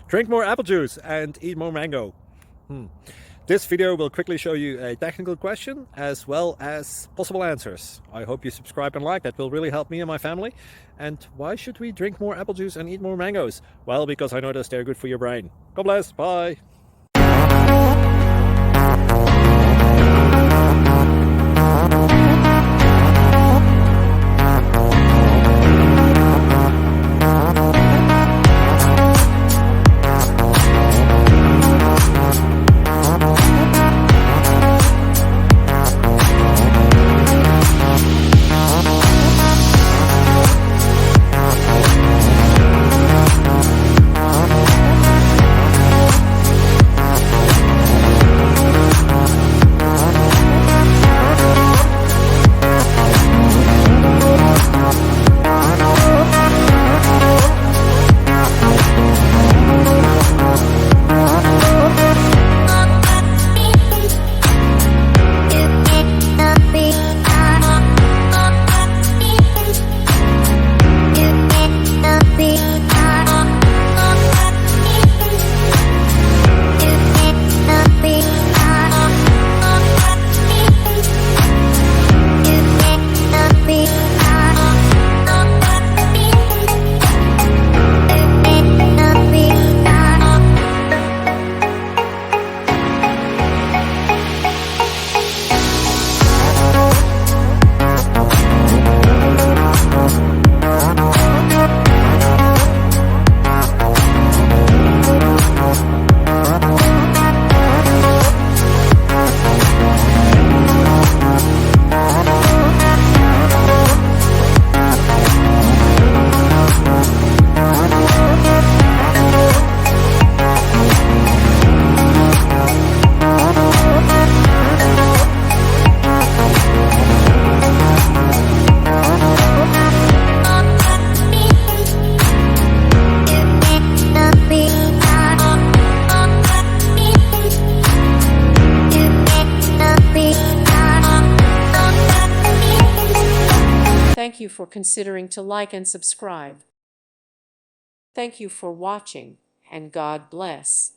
Drink more apple juice and eat more mango. This video will quickly show you a technical question as well as possible answers. I hope you subscribe and like, that will really help me and my family. And why should we drink more apple juice and eat more mangoes? Well, because I noticed they're good for your brain. God bless, bye. Thank you for considering to like and subscribe. Thank you for watching, and God bless.